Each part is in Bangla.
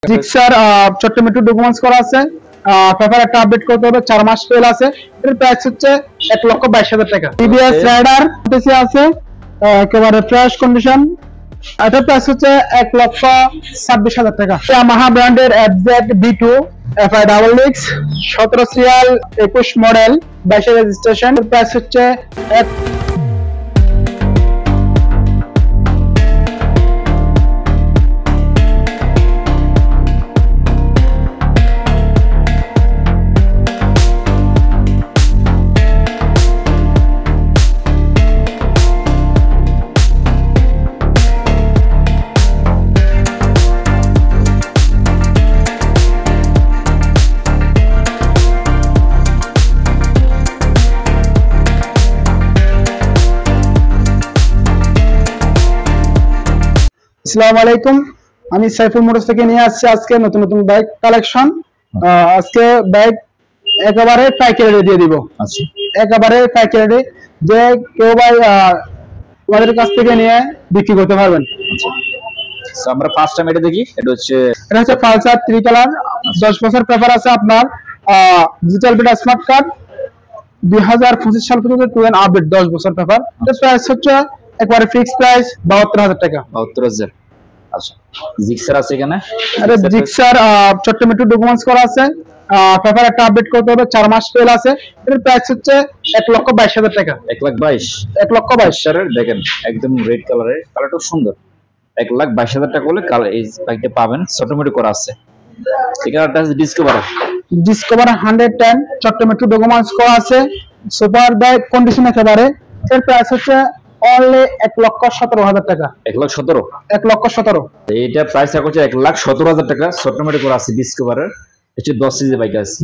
জিক্সার ছোট্ট মিটু ডকুমেন্টস করা আছে, পেপার একটা আপডেট করতে হবে, 4 মাস ফেল আছে। এর প্রাইস হচ্ছে 1,22,000 টাকা। টিভিএস রাইডার টিসি আছে, একেবারে ফ্রেশ কন্ডিশন। এটার প্রাইস হচ্ছে 1,26,000 টাকা। ইয়ামাহা ব্র্যান্ডের FZ B2 FI XX 17 serial 21 model 22 registration. এর প্রাইস হচ্ছে আসসালামু আলাইকুম, আমি সাইফুল মোটরস থেকে নিয়ে আসছি আজকে নতুন নতুন বাইক কালেকশন। আজকে বাইক একেবারে পাইকারি রেটে দিয়ে দিব। আচ্ছা, একেবারে পাইকারি রেটে, যে কেউ ভাই আমাদের কাছ থেকে নিয়ে বিক্রি করতে পারবেন। আচ্ছা, সো আমরা ফার্স্ট টাইম এটা দেখি। এটা হচ্ছে পালসার 3 কালার, 10 বছর পেপার আছে আপনার, ডিজিটাল বিটা স্মার্ট কার্ড, 2025 সাল পর্যন্ত টু এন্ড আপডেট 10 বছর পেপার। এর প্রাইস হচ্ছে একবারে ফিক্স প্রাইস 72,000 টাকা। 72,000। আচ্ছা, জিক্সার আছে এখানে। আরে জিক্সার ছোট্ট মিটু ডকুমেন্টস করা আছে, পেপার একটা আপডেট করতে হবে, 4 মাস ফেল আছে। এর প্রাইস হচ্ছে 1,22,000 টাকা। 1,22,000। 1,22,000 দেখেন একদম রেড কালারের, কালারটা সুন্দর। 1,22,000 টাকা হলে কালার এই বাইকটা পাবেন। ছোট মিটু করা আছে। এখানে আছে ডিসকভার 110 ছোট্ট মিটু ডকুমেন্টস করা আছে, সুপার বাইক কন্ডিশন একেবারে। এর প্রাইস হচ্ছে অনলি 1,17,000 টাকা। 1,17,000। 1,17,000। এইটা প্রাইস হচ্ছে 1,17,000 টাকা। ছোট মিটু করা আছে ডিসকভারের। এটা 10 সিসি বাইক আছে।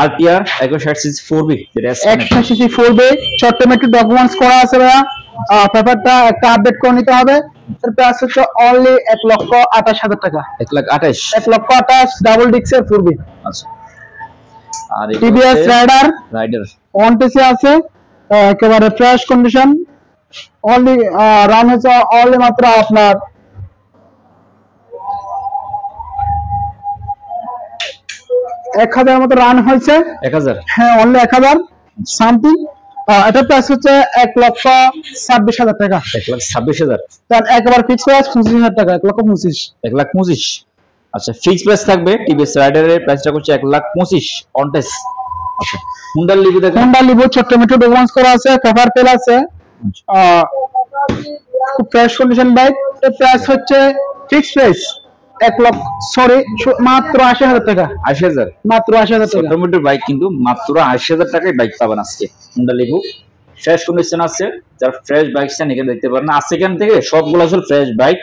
আরটিআর 160 সিসি 4B, যেটা 160 সিসি 4B ছোট্ট মিটু ডকুমেন্টস করা আছে ভাইয়া। পেপারটা একটা আপডেট করে নিতে হবে। এর প্রাইস হচ্ছে অনলি 1,28,000 টাকা। 1,28,000। 1,28,000 ডাবল ডিক্সের 4B। আচ্ছা, আর টিভিএস রাইডার রাইডার ওয়ান্টেসি আছে, একেবারে ফ্রেশ কন্ডিশন। অনলি রান হচ্ছে অনলি মাত্র আপনার 1,000 মতো রান হয়েছে। 1,000? হ্যাঁ, অনলি 1,000 সামথিং। এটা প্রাইস হচ্ছে 1,26,000 টাকা। 1,26,000। তার একবার ফিক্স প্রাইস 25,000 টাকা। 1,25,000। 1,25,000। আচ্ছা, ফিক্স প্রাইস থাকবে। টিভিএস রাইডারের প্রাইসটা হচ্ছে 1,25,000 অন টেস্ট। আচ্ছা, হুন্ডা লিভো দেখেন। হুন্ডা লিভো ছোট্ট মিটু ডকুমেন্টস করা আছে, পেপার পেল আছে, খুব ফ্রেশ কন্ডিশন বাইক। এর প্রাইস হচ্ছে ফিক্স প্রাইস মাত্র 80,000 টাকা। 80,000? মাত্র 80,000 টাকা। ছোটমিটুর বাইক কিন্তু মাত্র 80,000 টাকায় বাইক পাবেন আজকে। হুন্ডা লিভো ফ্রেশ কন্ডিশন আছে। যারা ফ্রেশ বাইক চান এখানে দেখতে পারেন। আছে এখান থেকে সবগুলো আসলে ফ্রেশ বাইক।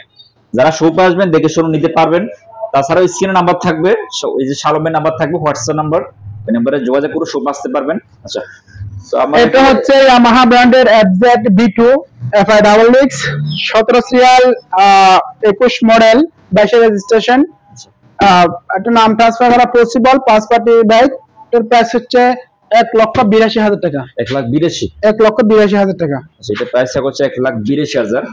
যারা শোপে আসবেন দেখে শুনে নিতে পারবেন। তাছাড়াও স্ক্রিনে নাম্বার থাকবে, এই যে শালমের নাম্বার থাকবে, হোয়াটসঅ্যাপ নাম্বার, এই নাম্বারে যোগাযোগ করে শোপে আসতে পারবেন। আচ্ছা, তো এটা হচ্ছে ইয়ামাহা ব্র্যান্ডের FZ B2 FI XX 17 serial 21 model 22 registration. একটা নাম ট্রান্সফার করা পসিবল, 5 পার্টি বাইক। এর প্রাইস হচ্ছে 1,82,000 টাকা। 1,82,000? 1,82,000 টাকা। সেটা প্রাইস হচ্ছে 1,82,000।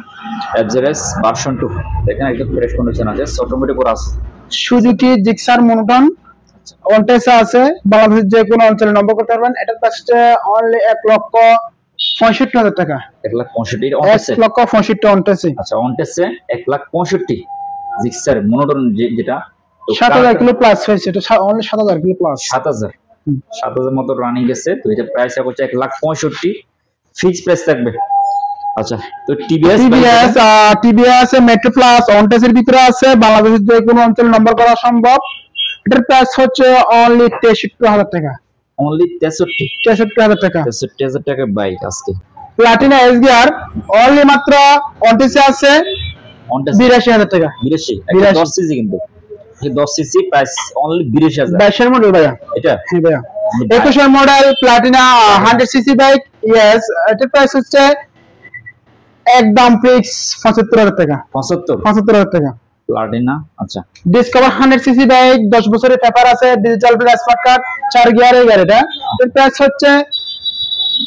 এফজেডএস ভার্সন 2 দেখেন, একদম ফ্রেশ কন্ডিশন আছে, অটোমেটিক করা আছে। সুজুকি জিক্সার মনোটন ওয়ান্টেসা আছে, বাংলাদেশের যে কোনো অঞ্চলে নম্বর করতে পারবেন। এটার প্রাইস হচ্ছে অনলি 1,65,000 টাকা। 1,65,000 1,65,000 ওয়ান্টেসে। আচ্ছা, ওয়ান্টেসে 1,65,000 জিক্সার মনোটন, যেটা 7,000 কিলো প্লাস হয়েছে। এটা অনলি 7,000 কিলো প্লাস। 7,000 মতো রানিং গেছে। তো এটা প্রাইস হচ্ছে 1,65,000 ফিক্স প্রাইস থাকবে। আচ্ছা, তো টিভিএস মেট্রো প্লাস ওয়ান্টেসের ভিতরে আছে, বাংলাদেশের যে কোনো অঞ্চলে নম্বর করা সম্ভব। এটার প্রাইস হচ্ছে অনলি 63,000 টাকা। অনলি 63,000 টাকা। 63,000 টাকা বাইক আজকে। প্লাটিনা এসগিআর অনলি মাত্র ওয়ান্টেসে আছে 82,000 টাকা। 82? 10 সিসি কিন্তু 10 সিসি প্রাইস অনলি 82,000। 22 এর মডেল ভাইয়া। এটা? হ্যাঁ ভাইয়া, 21 এর model Platina 100 CC bike. Yes, এটার প্রাইস হচ্ছে একদম ফিক্স 75,000 টাকা। 75,000 টাকা প্লাটিনা। আচ্ছা, ডিসকভার 100 সিসি বাইক, 10 বছরের পেপার আছে, ডিজিটাল প্লাস স্মার্ট কার্ড, 4 গিয়ারের গাড়িটা। এর প্রাইস হচ্ছে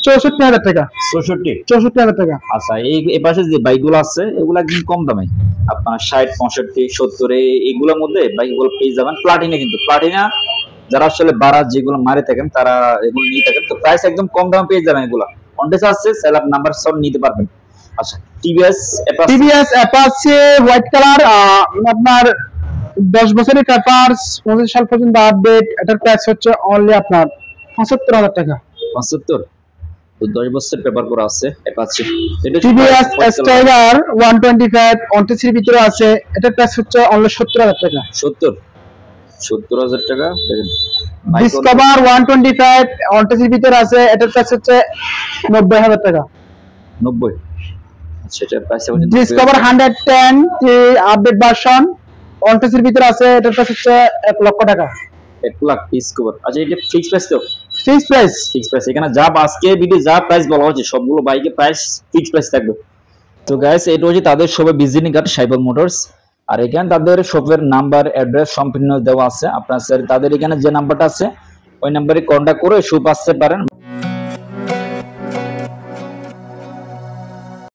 64,000 টাকা। 64। 64,000 টাকা। আচ্ছা, এই পাশে যে বাইকগুলো আছে এগুলো একদম কম দামে, আপনার 60, 65, 70 এইগুলোর মধ্যে বাইকগুলো পেয়ে যাবেন। প্লাটিনা, কিন্তু প্লাটিনা যারা আসলে বারাত যেগুলো মারে থাকেন তারা এগুলো নিয়ে থাকেন, তো প্রাইস একদম কম দামে পেয়ে যাবেন। এগুলো কন্টেস্ট আছে, সেল আপ নাম্বার সব নিতে পারবেন। আচ্ছা, টিভিএস অ্যাপাচি হোয়াইট কালার, আপনার 10 বছরের পেপারস, 25 সাল পর্যন্ত আপডেট। এটার প্রাইস হচ্ছে অনলি আপনার 75,000 টাকা। 75, তো 10 বছর পেপার করা আছে অ্যাপাচি। এটা টিভিএস স্টাইগার 125 অনটেসির ভিতরে আছে, এটার প্রাইস হচ্ছে অনলি 70,000 টাকা। 70,000 টাকা। দেখেন ডিসকভার 125 অনটেসির ভিতরে আছে, এটার প্রাইস হচ্ছে 90,000 টাকা। 90। আচ্ছা, এটা প্রাইস ডিসকভার 110 আপডেট ভার্সন অনটেসির ভিতরে আছে, এটার প্রাইস হচ্ছে 1 লক্ষ টাকা। 1 লাখ ডিসকভার। আচ্ছা, এটা ফিক্স প্রাইস তো? ফিক্স প্রাইস এখানে যা আজকে ভিডিও যা প্রাইস বলা হচ্ছে সবগুলো বাইকে প্রাইস ফিক্স প্রাইস থাকবে। তো গাইস, এটা হচ্ছে তাদের শপের ভিজিটিং কার্ড সাইবল মোটরস। আর এখানে তাদের শপের নাম্বার, অ্যাড্রেস সম্পূর্ণ দেওয়া আছে। আপনার স্যার তাদের এখানে যে নাম্বারটা আছে ওই নাম্বারে কন্টাক্ট করে শপ আসতে পারেন।